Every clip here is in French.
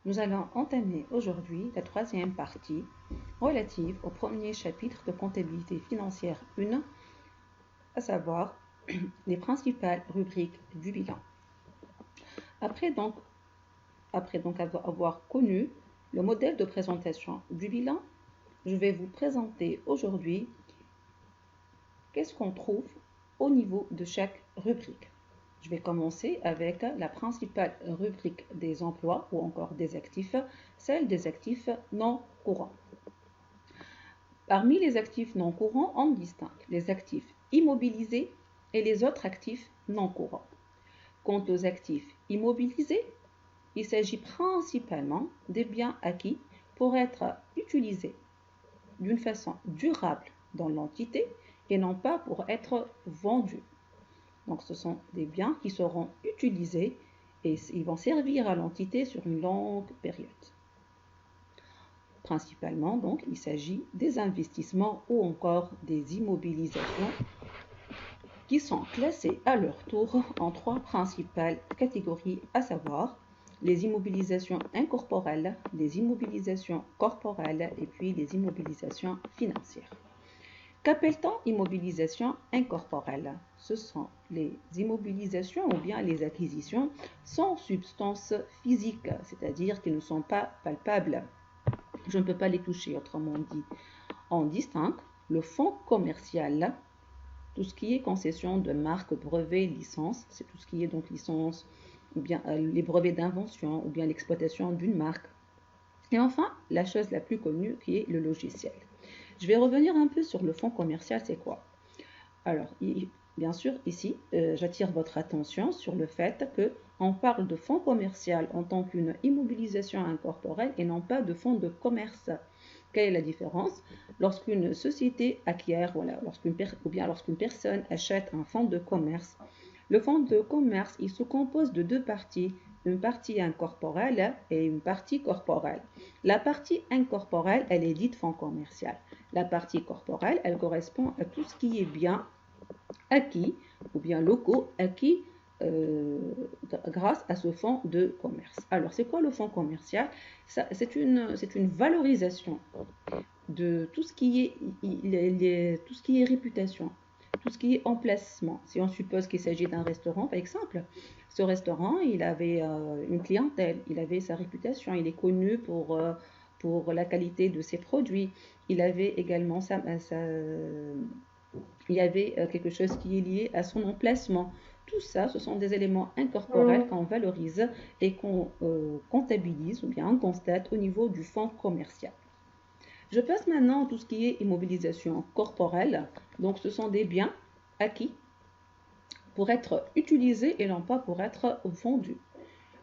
Nous allons entamer aujourd'hui la troisième partie relative au premier chapitre de comptabilité financière 1, à savoir les principales rubriques du bilan. Après donc avoir connu le modèle de présentation du bilan, je vais vous présenter aujourd'hui qu'est-ce qu'on trouve au niveau de chaque rubrique. Je vais commencer avec la principale rubrique des emplois ou encore des actifs, celle des actifs non courants. Parmi les actifs non courants, on distingue les actifs immobilisés et les autres actifs non courants. Quant aux actifs immobilisés, il s'agit principalement des biens acquis pour être utilisés d'une façon durable dans l'entité et non pas pour être vendus. Donc ce sont des biens qui seront utilisés et ils vont servir à l'entité sur une longue période. Principalement, donc, il s'agit des investissements ou encore des immobilisations qui sont classées à leur tour en trois principales catégories, à savoir les immobilisations incorporelles, les immobilisations corporelles et puis les immobilisations financières. Qu'appelle-t-on immobilisation incorporelle? Ce sont les immobilisations ou bien les acquisitions sans substance physique, c'est-à-dire qui ne sont pas palpables. Je ne peux pas les toucher, autrement dit. On distingue le fonds commercial, tout ce qui est concession de marques, brevets, licences, c'est tout ce qui est donc licence, ou bien les brevets d'invention, ou bien l'exploitation d'une marque. Et enfin, la chose la plus connue qui est le logiciel. Je vais revenir un peu sur le fonds commercial, c'est quoi? Alors, bien sûr, ici, j'attire votre attention sur le fait qu'on parle de fonds commercial en tant qu'une immobilisation incorporelle et non pas de fonds de commerce. Quelle est la différence? Lorsqu'une société acquiert, voilà, lorsqu'une personne achète un fonds de commerce, le fonds de commerce, il se compose de deux parties, une partie incorporelle et une partie corporelle. La partie incorporelle, elle est dite fonds commercial. La partie corporelle, elle correspond à tout ce qui est bien acquis ou bien locaux acquis grâce à ce fonds de commerce. Alors, c'est quoi le fonds commercial? C'est une valorisation de tout ce qui est réputation, tout ce qui est emplacement. Si on suppose qu'il s'agit d'un restaurant, par exemple, ce restaurant, il avait une clientèle, il avait sa réputation, il est connu pour la qualité de ses produits. Il avait également il y avait quelque chose qui est lié à son emplacement. Tout ça, ce sont des éléments incorporels qu'on valorise et qu'on comptabilise ou bien on constate au niveau du fonds commercial. Je passe maintenant à tout ce qui est immobilisation corporelle. Donc, ce sont des biens acquis pour être utilisés et non pas pour être vendus.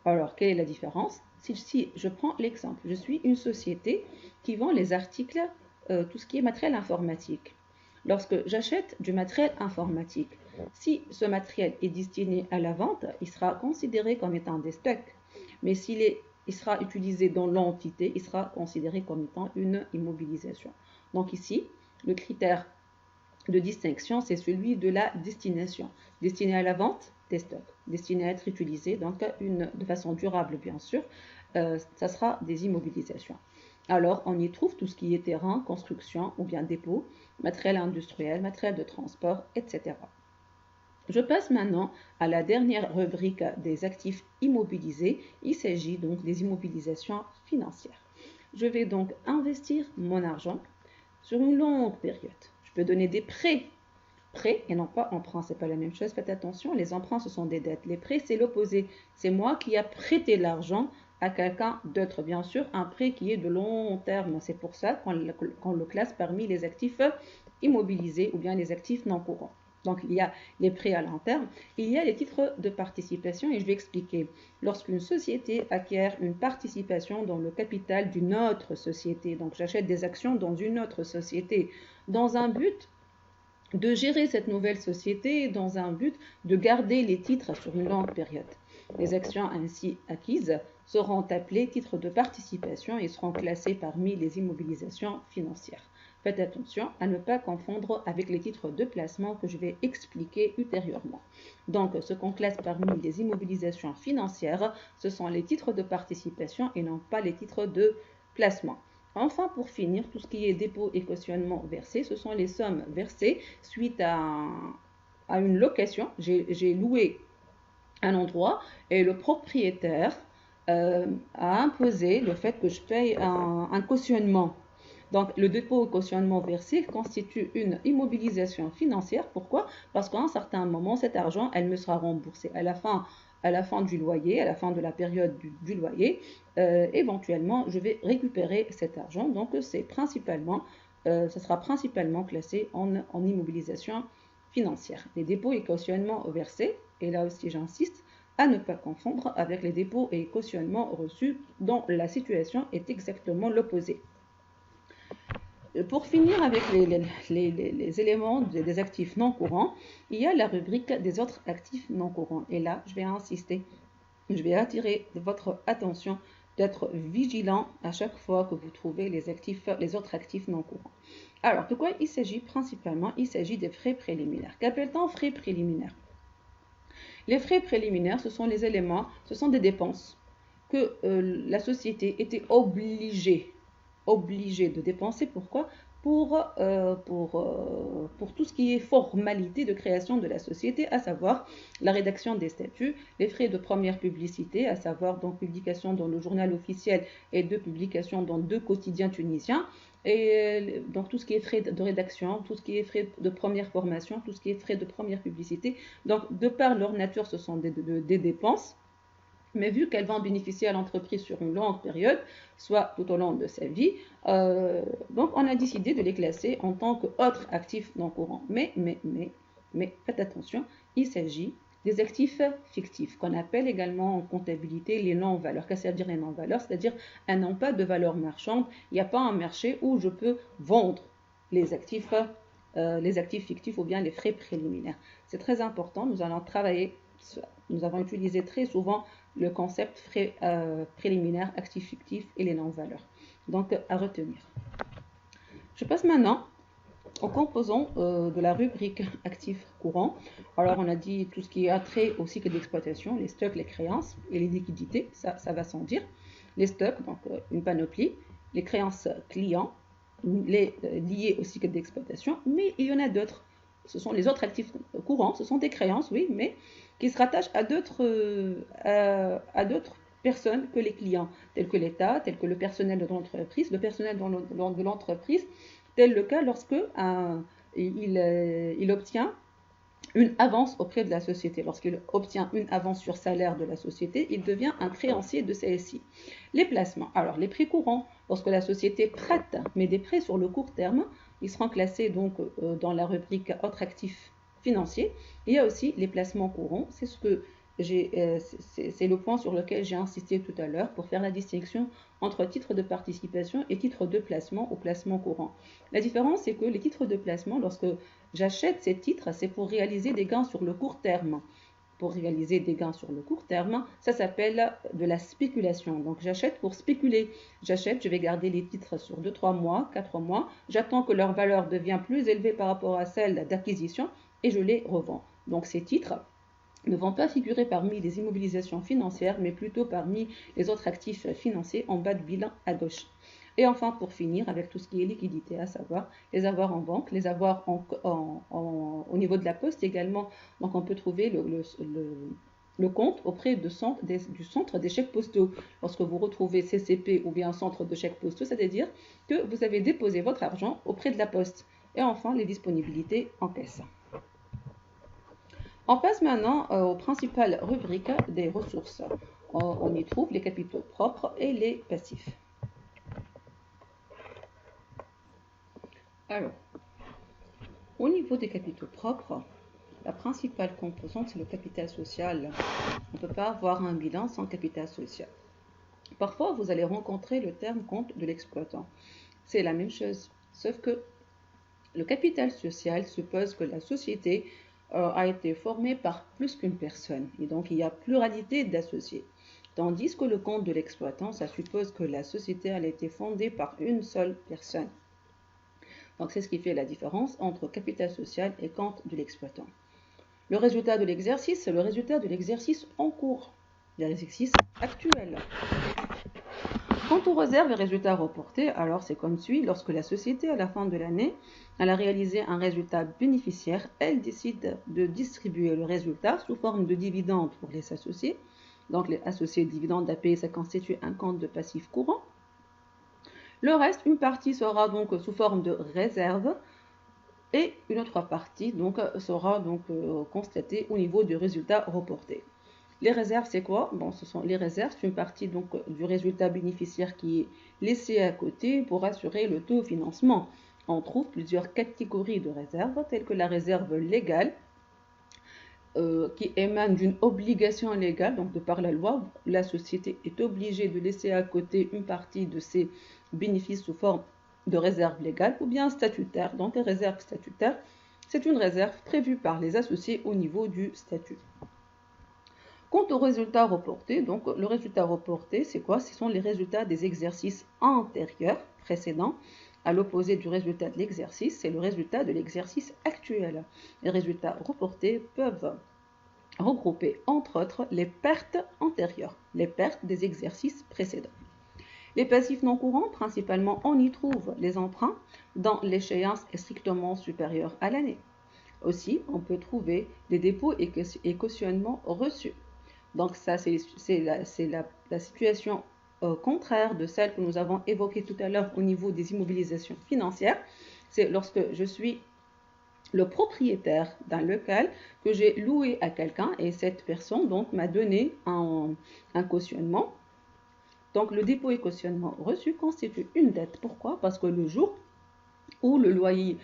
Alors, quelle est la différence? Si je prends l'exemple, je suis une société qui vend les articles, tout ce qui est matériel informatique. Lorsque j'achète du matériel informatique, si ce matériel est destiné à la vente, il sera considéré comme étant des stocks. Mais il sera utilisé dans l'entité, il sera considéré comme étant une immobilisation. Donc ici, le critère de distinction, c'est celui de la destination. Destiné à la vente, des stocks. Destiné à être utilisé, donc de façon durable bien sûr, ça sera des immobilisations. Alors, on y trouve tout ce qui est terrain, construction ou bien dépôt, matériel industriel, matériel de transport, etc. Je passe maintenant à la dernière rubrique des actifs immobilisés. Il s'agit donc des immobilisations financières. Je vais donc investir mon argent sur une longue période. Je peux donner des prêts. Prêts et non pas emprunts, c'est pas la même chose. Faites attention, les emprunts ce sont des dettes. Les prêts c'est l'opposé. C'est moi qui ai prêté l'argent à quelqu'un d'autre. Bien sûr, un prêt qui est de long terme. C'est pour ça qu'on le classe parmi les actifs immobilisés ou bien les actifs non courants. Donc, il y a les prêts à long terme, il y a les titres de participation et je vais expliquer. Lorsqu'une société acquiert une participation dans le capital d'une autre société, donc j'achète des actions dans une autre société, dans un but de gérer cette nouvelle société, dans un but de garder les titres sur une longue période. Les actions ainsi acquises seront appelées titres de participation et seront classées parmi les immobilisations financières. Faites attention à ne pas confondre avec les titres de placement que je vais expliquer ultérieurement. Donc, ce qu'on classe parmi les immobilisations financières, ce sont les titres de participation et non pas les titres de placement. Enfin, pour finir, tout ce qui est dépôt et cautionnement versé, ce sont les sommes versées suite à une location. J'ai loué un endroit et le propriétaire a imposé le fait que je paye un cautionnement. Donc, le dépôt et cautionnement versé constitue une immobilisation financière. Pourquoi? Parce qu'à un certain moment, cet argent, elle me sera remboursée à la fin du loyer, à la fin de la période du loyer. Éventuellement, je vais récupérer cet argent. Donc, ça sera principalement classé en immobilisation financière. Les dépôts et cautionnements versés, et là aussi j'insiste, à ne pas confondre avec les dépôts et cautionnements reçus dont la situation est exactement l'opposé. Pour finir avec les éléments des actifs non courants, il y a la rubrique des autres actifs non courants. Et là, je vais insister, je vais attirer votre attention d'être vigilant à chaque fois que vous trouvez les autres actifs non courants. Alors, de quoi il s'agit principalement? Il s'agit des frais préliminaires. Qu'appelle-t-on frais préliminaires? Les frais préliminaires, ce sont les éléments, ce sont des dépenses que la société était obligée de dépenser. Pourquoi? Pour tout ce qui est formalité de création de la société, à savoir la rédaction des statuts, les frais de première publicité, à savoir donc publication dans le journal officiel et de publication dans 2 quotidiens tunisiens, et donc tout ce qui est frais de rédaction, tout ce qui est frais de première formation, tout ce qui est frais de première publicité. Donc de par leur nature, ce sont des dépenses. Mais vu qu'elles vont bénéficier à l'entreprise sur une longue période, soit tout au long de sa vie, donc on a décidé de les classer en tant qu'autres actifs non courants. Mais faites attention, il s'agit des actifs fictifs, qu'on appelle également en comptabilité les non-valeurs. Qu'est-ce que ça veut dire les non-valeurs? C'est-à-dire elles n'ont pas de valeur marchande, il n'y a pas un marché où je peux vendre les actifs fictifs ou bien les frais préliminaires. C'est très important, nous allons travailler, nous avons utilisé très souvent le concept frais préliminaires, actifs fictifs et les non-valeurs. Donc, à retenir. Je passe maintenant aux composants de la rubrique actifs courants. Alors, on a dit tout ce qui a trait au cycle d'exploitation, les stocks, les créances et les liquidités, ça va sans dire. Les stocks, donc une panoplie, les créances clients, liées au cycle d'exploitation, mais il y en a d'autres. Ce sont les autres actifs courants, ce sont des créances, oui, mais qui se rattachent à d'autres personnes que les clients, tels que l'État, tels que le personnel de l'entreprise, de l'entreprise, tel le cas lorsque il obtient une avance auprès de la société. Lorsqu'il obtient une avance sur salaire de la société, il devient un créancier de celle-ci. Les placements. Alors, les prêts courants, lorsque la société prête, mais des prêts sur le court terme, ils seront classés donc dans la rubrique autres actifs financiers. Il y a aussi les placements courants. C'est le point sur lequel j'ai insisté tout à l'heure pour faire la distinction entre titres de participation et titres de placement ou placement courant. La différence, c'est que les titres de placement, lorsque j'achète ces titres, c'est pour réaliser des gains sur le court terme. Pour réaliser des gains sur le court terme, ça s'appelle de la spéculation. Donc j'achète pour spéculer. J'achète, je vais garder les titres sur 2, 3 mois, 4 mois. J'attends que leur valeur devienne plus élevée par rapport à celle d'acquisition et je les revends. Donc ces titres ne vont pas figurer parmi les immobilisations financières, mais plutôt parmi les autres actifs financiers en bas de bilan à gauche. Et enfin, pour finir, avec tout ce qui est liquidité, à savoir les avoirs en banque, les avoirs au niveau de la poste également. Donc on peut trouver le compte auprès du centre des chèques postaux. Lorsque vous retrouvez CCP ou bien centre de chèques postaux, c'est-à-dire que vous avez déposé votre argent auprès de la poste. Et enfin, les disponibilités en caisse. On passe maintenant aux principales rubriques des ressources. On y trouve les capitaux propres et les passifs. Alors, au niveau des capitaux propres, la principale composante, c'est le capital social. On ne peut pas avoir un bilan sans capital social. Parfois, vous allez rencontrer le terme compte de l'exploitant. C'est la même chose, sauf que le capital social suppose que la société a été formée par plus qu'une personne. Et donc, il y a pluralité d'associés. Tandis que le compte de l'exploitant, ça suppose que la société a été fondée par une seule personne. Donc c'est ce qui fait la différence entre capital social et compte de l'exploitant. Le résultat de l'exercice, c'est le résultat de l'exercice en cours, l'exercice actuel. Quant aux réserves et résultats reportés, alors c'est comme suit. Lorsque la société, à la fin de l'année, elle a réalisé un résultat bénéficiaire, elle décide de distribuer le résultat sous forme de dividendes pour les associés. Donc les associés dividendes à payer, ça constitue un compte de passif courant. Le reste, une partie sera donc sous forme de réserve et une autre partie donc sera donc constatée au niveau du résultat reporté. Les réserves, c'est quoi? Bon, ce sont les réserves, c'est une partie donc du résultat bénéficiaire qui est laissée à côté pour assurer le taux financement. On trouve plusieurs catégories de réserves, telles que la réserve légale, qui émane d'une obligation légale, donc de par la loi, la société est obligée de laisser à côté une partie de ses bénéfices sous forme de réserve légale, ou bien statutaire. Donc, la réserve statutaire, c'est une réserve prévue par les associés au niveau du statut. Quant au résultat reporté, donc le résultat reporté, c'est quoi? Ce sont les résultats des exercices antérieurs, précédents, à l'opposé du résultat de l'exercice, c'est le résultat de l'exercice actuel. Les résultats reportés peuvent regrouper, entre autres, les pertes antérieures, les pertes des exercices précédents. Les passifs non courants, principalement, on y trouve les emprunts dont l'échéance est strictement supérieure à l'année. Aussi, on peut trouver des dépôts et cautionnements reçus. Donc ça, c'est la situation contraire de celle que nous avons évoquée tout à l'heure au niveau des immobilisations financières. C'est lorsque je suis le propriétaire d'un local que j'ai loué à quelqu'un et cette personne donc m'a donné un cautionnement. Donc le dépôt et cautionnement reçu constitue une dette. Pourquoi? Parce que le jour où le loyer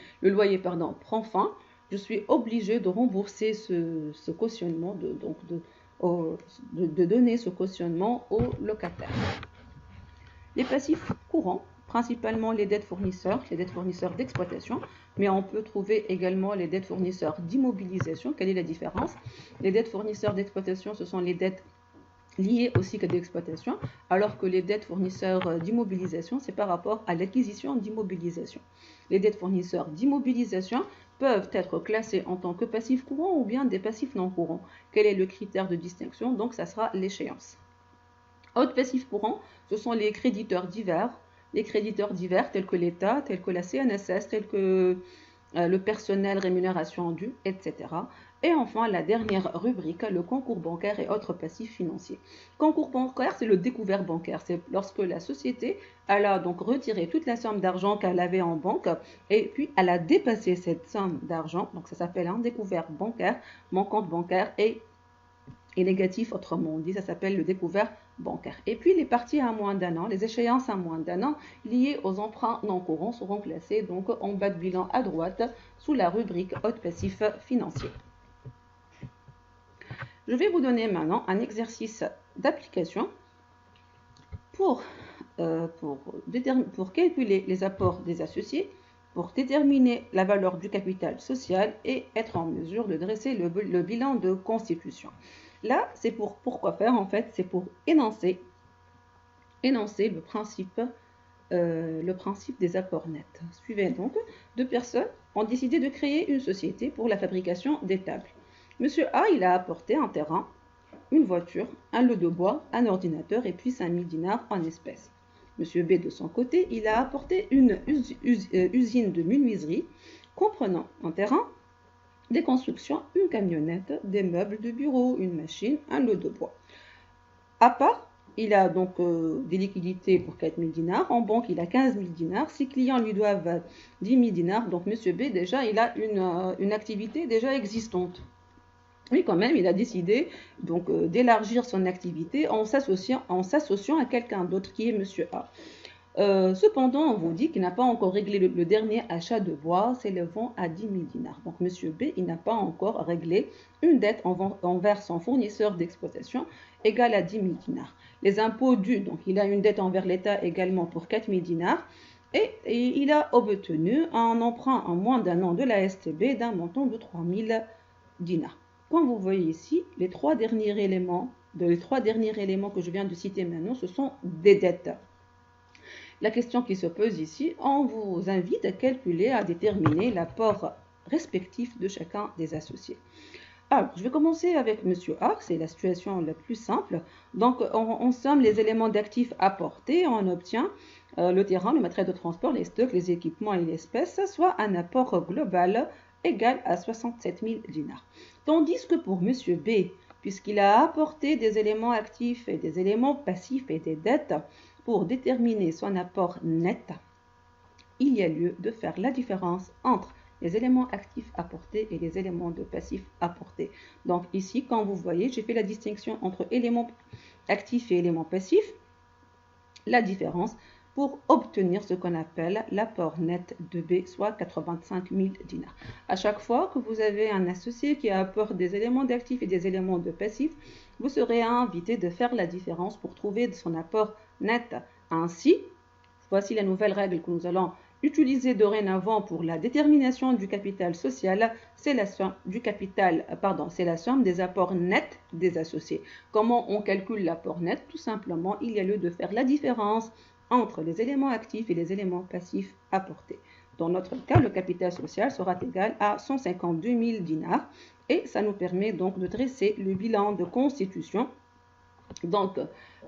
prend fin, je suis obligé de rembourser ce cautionnement, de donner ce cautionnement au locataire. Les passifs courants, principalement les dettes fournisseurs d'exploitation, mais on peut trouver également les dettes fournisseurs d'immobilisation. Quelle est la différence? Les dettes fournisseurs d'exploitation, ce sont les dettes liées au cycle d'exploitation, alors que les dettes fournisseurs d'immobilisation, c'est par rapport à l'acquisition d'immobilisation. Les dettes fournisseurs d'immobilisation peuvent être classées en tant que passifs courants ou bien des passifs non courants. Quel est le critère de distinction? Donc, ça sera l'échéance. Autres passifs courants, ce sont les créditeurs divers. Les créditeurs divers tels que l'État, tels que la CNSS, tels que le personnel, rémunération due, etc. Et enfin, la dernière rubrique, le concours bancaire et autres passifs financiers. Concours bancaire, c'est le découvert bancaire. C'est lorsque la société, elle a donc retiré toute la somme d'argent qu'elle avait en banque et puis elle a dépassé cette somme d'argent. Donc ça s'appelle un découvert bancaire. Mon compte bancaire est négatif, autrement dit, ça s'appelle le découvert bancaire. Et puis les parties à moins d'un an, les échéances à moins d'un an liées aux emprunts non courants seront classées donc en bas de bilan à droite sous la rubrique autres passifs financiers. Je vais vous donner maintenant un exercice d'application pour calculer les apports des associés, pour déterminer la valeur du capital social et être en mesure de dresser le bilan de constitution. Là, c'est pourquoi faire en fait? C'est pour énoncer le principe des apports nets. Suivez donc, deux personnes ont décidé de créer une société pour la fabrication des tables. Monsieur A, il a apporté un terrain, une voiture, un lot de bois, un ordinateur et puis 5000 dinars en espèces. Monsieur B, de son côté, il a apporté une usine de menuiserie comprenant un terrain, des constructions, une camionnette, des meubles de bureau, une machine, un lot de bois. À part, il a donc des liquidités pour 4000 dinars. En banque, il a 15 000 dinars. Ses clients lui doivent 10 000 dinars. Donc, monsieur B, déjà, il a une activité déjà existante. Oui, quand même, il a décidé donc d'élargir son activité en s'associant à quelqu'un d'autre qui est monsieur A. Cependant, on vous dit qu'il n'a pas encore réglé le dernier achat de bois s'élevant à 10 000 dinars. Donc, monsieur B, il n'a pas encore réglé une dette envers son fournisseur d'exploitation égale à 10 000 dinars. Les impôts dus, donc il a une dette envers l'État également pour 4 000 dinars. Et il a obtenu un emprunt en moins d'un an de la STB d'un montant de 3 000 dinars. Comme vous voyez ici, les trois derniers éléments que je viens de citer maintenant, ce sont des dettes. La question qui se pose ici, on vous invite à calculer, à déterminer l'apport respectif de chacun des associés. Alors, je vais commencer avec Monsieur A, c'est la situation la plus simple. Donc, on somme les éléments d'actifs apportés, on obtient le terrain, le matériel de transport, les stocks, les équipements et l'espèce, soit un apport global égal à 67 000 dinars. Tandis que pour Monsieur B, puisqu'il a apporté des éléments actifs et des éléments passifs et des dettes, pour déterminer son apport net, il y a lieu de faire la différence entre les éléments actifs apportés et les éléments de passifs apportés. Donc ici, quand vous voyez, j'ai fait la distinction entre éléments actifs et éléments passifs, la différence pour obtenir ce qu'on appelle l'apport net de B, soit 85 000 dinars. À chaque fois que vous avez un associé qui apporte des éléments d'actifs et des éléments de passifs, vous serez invité de faire la différence pour trouver son apport net. Ainsi, voici la nouvelle règle que nous allons utiliser dorénavant pour la détermination du capital social, c'est la somme du capital, c'est la somme des apports nets des associés. Comment on calcule l'apport net? Tout simplement, il y a lieu de faire la différence entre les éléments actifs et les éléments passifs apportés. Dans notre cas, le capital social sera égal à 152 000 dinars et ça nous permet donc de dresser le bilan de constitution. Donc,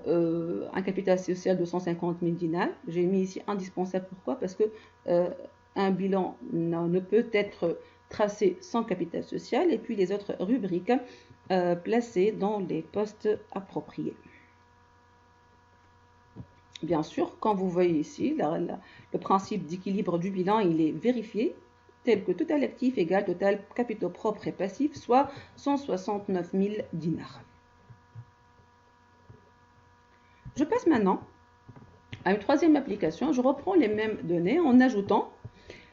un capital social de 150 000 dinars. J'ai mis ici indispensable. Pourquoi? Parce que un bilan ne peut être tracé sans capital social et puis les autres rubriques placées dans les postes appropriés. Bien sûr, quand vous voyez ici, le principe d'équilibre du bilan, il est vérifié, tel que total actif égale total capitaux propres et passifs, soit 169 000 dinars. Je passe maintenant à une troisième application. Je reprends les mêmes données en ajoutant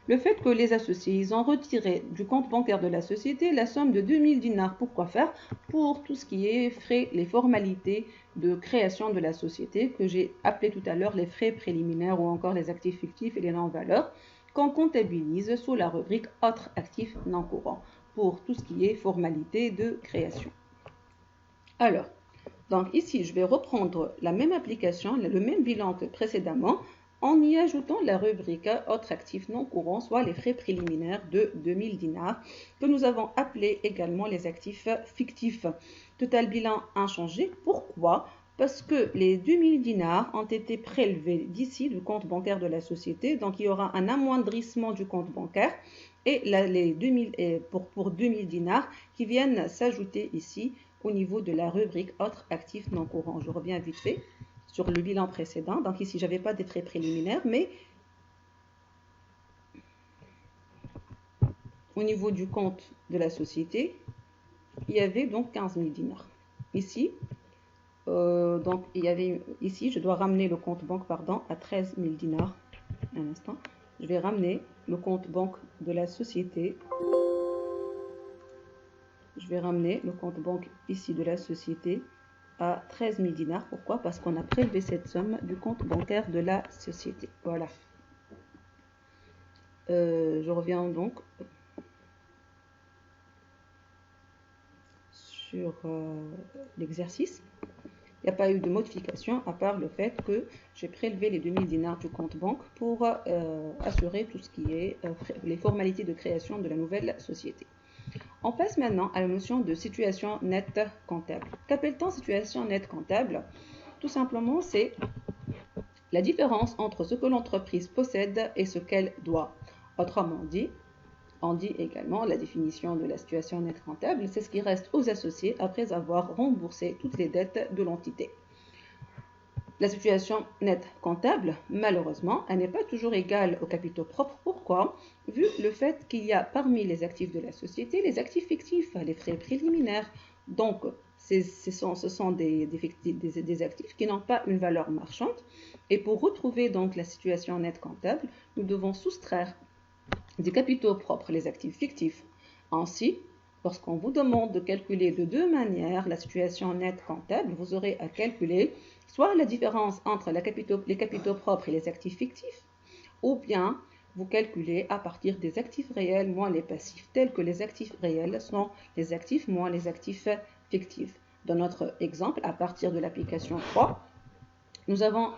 le fait que les associés, ils ont retiré du compte bancaire de la société la somme de 2000 dinars. Pourquoi faire? Pour tout ce qui est frais, les formalités de création de la société, que j'ai appelé tout à l'heure les frais préliminaires ou encore les actifs fictifs et les non-valeurs, qu'on comptabilise sous la rubrique autres actifs non courants, pour tout ce qui est formalité de création. Alors, donc ici, je vais reprendre la même application, le même bilan que précédemment, en y ajoutant la rubrique autres actifs non courants, soit les frais préliminaires de 2000 dinars, que nous avons appelés également les actifs fictifs. Total bilan inchangé. Pourquoi? Parce que les 2000 dinars ont été prélevés d'ici du compte bancaire de la société, donc il y aura un amoindrissement du compte bancaire et les 2000, pour 2000 dinars qui viennent s'ajouter ici au niveau de la rubrique autres actifs non courants. Je reviens vite fait sur le bilan précédent. Donc ici, je n'avais pas des traits préliminaires, mais au niveau du compte de la société, il y avait donc 15 000 dinars. Ici, donc il y avait ici, je dois ramener le compte banque à 13 000 dinars. Un instant, je vais ramener le compte banque de la société. Je vais ramener le compte banque ici de la société à 13 000 dinars. Pourquoi? Parce qu'on a prélevé cette somme du compte bancaire de la société. Voilà. Je reviens donc sur l'exercice. Il n'y a pas eu de modification à part le fait que j'ai prélevé les 2000 dinars du compte banque pour assurer tout ce qui est les formalités de création de la nouvelle société. On passe maintenant à la notion de situation nette comptable. Qu'appelle-t-on situation nette comptable? Tout simplement, c'est la différence entre ce que l'entreprise possède et ce qu'elle doit. Autrement dit, on dit également la définition de la situation nette comptable, c'est ce qui reste aux associés après avoir remboursé toutes les dettes de l'entité. La situation nette comptable, malheureusement, elle n'est pas toujours égale aux capitaux propres. Pourquoi? Vu le fait qu'il y a parmi les actifs de la société les actifs fictifs, les frais préliminaires. Donc, ce sont des actifs qui n'ont pas une valeur marchande. Et pour retrouver donc la situation nette comptable, nous devons soustraire des capitaux propres les actifs fictifs. Ainsi, lorsqu'on vous demande de calculer de deux manières la situation nette comptable, vous aurez à calculer soit la différence entre les capitaux propres et les actifs fictifs, ou bien vous calculez à partir des actifs réels moins les passifs, tels que les actifs réels sont les actifs moins les actifs fictifs. Dans notre exemple, à partir de l'application 3, Nous avons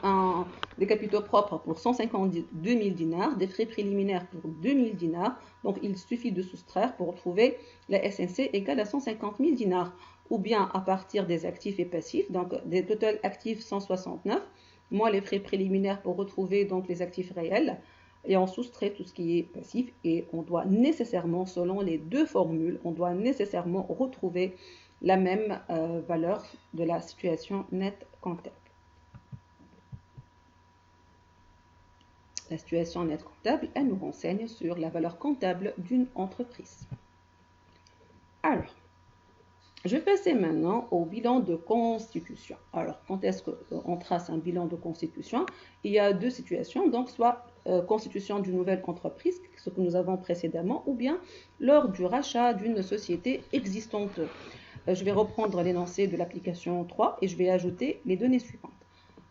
des capitaux propres pour 152 000 dinars, des frais préliminaires pour 2 000 dinars. Donc, il suffit de soustraire pour retrouver la SNC égale à 150 000 dinars. Ou bien à partir des actifs et passifs, donc des total actifs 169, moins les frais préliminaires pour retrouver donc les actifs réels. Et on soustrait tout ce qui est passif et on doit nécessairement, selon les deux formules, on doit nécessairement retrouver la même valeur de la situation nette comptable. La situation nette comptable, elle nous renseigne sur la valeur comptable d'une entreprise. Alors, je vais passer maintenant au bilan de constitution. Alors, quand est-ce qu'on trace un bilan de constitution? Il y a deux situations, donc soit constitution d'une nouvelle entreprise, ce que nous avons précédemment, ou bien lors du rachat d'une société existante. Je vais reprendre l'énoncé de l'application 3 et je vais ajouter les données suivantes.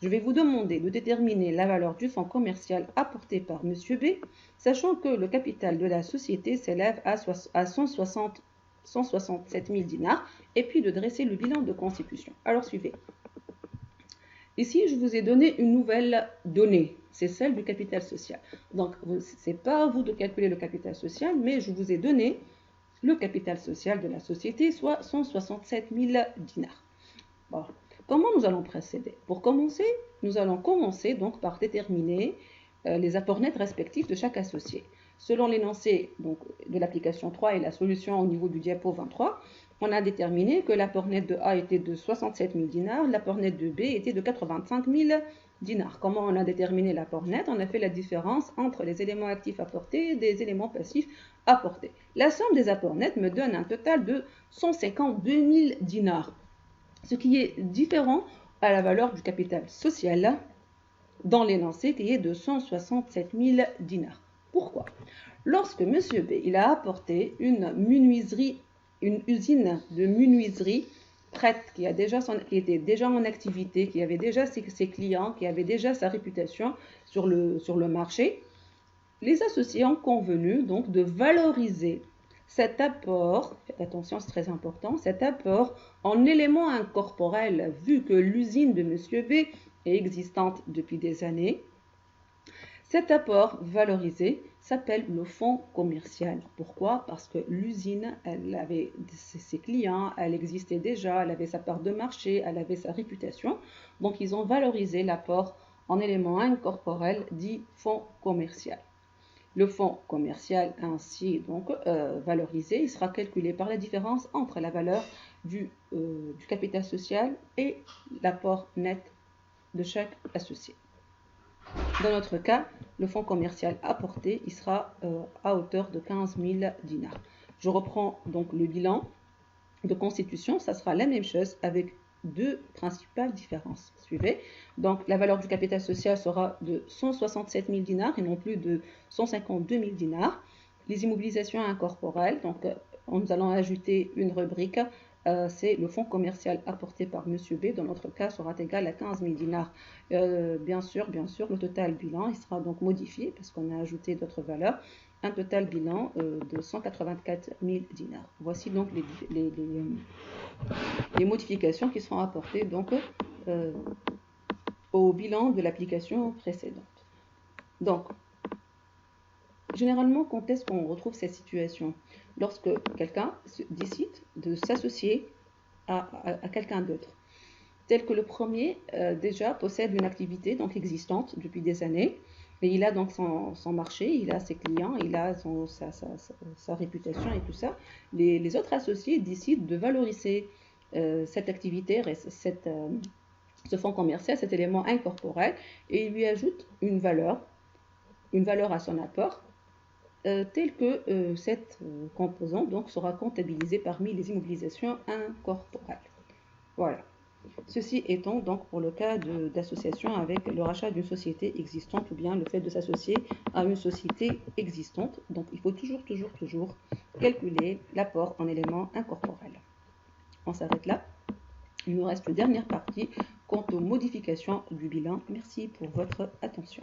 Je vais vous demander de déterminer la valeur du fonds commercial apporté par M. B, sachant que le capital de la société s'élève à 167 000 dinars, et puis de dresser le bilan de constitution. Alors suivez. Ici, je vous ai donné une nouvelle donnée, c'est celle du capital social. Donc, ce n'est pas à vous de calculer le capital social, mais je vous ai donné le capital social de la société, soit 167 000 dinars. Bon. Comment nous allons procéder? Pour commencer, nous allons commencer donc par déterminer les apports nets respectifs de chaque associé. Selon l'énoncé de l'application 3 et la solution au niveau du diapo 23, on a déterminé que l'apport net de A était de 67 000 dinars, l'apport net de B était de 85 000 dinars. Comment on a déterminé l'apport net? On a fait la différence entre les éléments actifs apportés et des éléments passifs apportés. La somme des apports nets me donne un total de 152 000 dinars. Ce qui est différent à la valeur du capital social dans l'énoncé qui est de 167 000 dinars. Pourquoi? Lorsque M. B il a apporté une usine de menuiserie prête, qui était déjà en activité, qui avait déjà ses clients, qui avait déjà sa réputation sur le marché, les associés ont convenu donc de valoriser cet apport, faites attention, c'est très important, cet apport en éléments incorporels, vu que l'usine de M. B est existante depuis des années, cet apport valorisé s'appelle le fonds commercial. Pourquoi? Parce que l'usine, elle avait ses clients, elle existait déjà, elle avait sa part de marché, elle avait sa réputation. Donc, ils ont valorisé l'apport en éléments incorporels dit fonds commercial. Le fonds commercial ainsi donc valorisé, il sera calculé par la différence entre la valeur du capital social et l'apport net de chaque associé. Dans notre cas, le fonds commercial apporté, il sera à hauteur de 15 000 dinars. Je reprends donc le bilan de constitution, ça sera la même chose avec deux principales différences. Suivez. Donc, la valeur du capital social sera de 167 000 dinars et non plus de 152 000 dinars. Les immobilisations incorporelles, donc nous allons ajouter une rubrique, c'est le fonds commercial apporté par M. B, dans notre cas, sera égal à 15 000 dinars. Bien sûr, le total bilan, il sera donc modifié parce qu'on a ajouté d'autres valeurs. Un total bilan de 184 000 dinars. Voici donc les modifications qui seront apportées donc, au bilan de l'application précédente. Donc, généralement, quand est-ce qu'on retrouve cette situation? Lorsque quelqu'un décide de s'associer à quelqu'un d'autre. Tel que le premier, déjà, possède une activité donc existante depuis des années. Et il a donc son marché, il a ses clients, il a sa réputation et tout ça. Les autres associés décident de valoriser cette activité, ce fonds commercial, cet élément incorporel, et il lui ajoute une valeur à son apport, telle que cette composante donc, sera comptabilisée parmi les immobilisations incorporelles. Voilà. Ceci étant donc pour le cas d'association avec le rachat d'une société existante ou bien le fait de s'associer à une société existante. Donc il faut toujours calculer l'apport en éléments incorporels. On s'arrête là. Il nous reste une dernière partie quant aux modifications du bilan. Merci pour votre attention.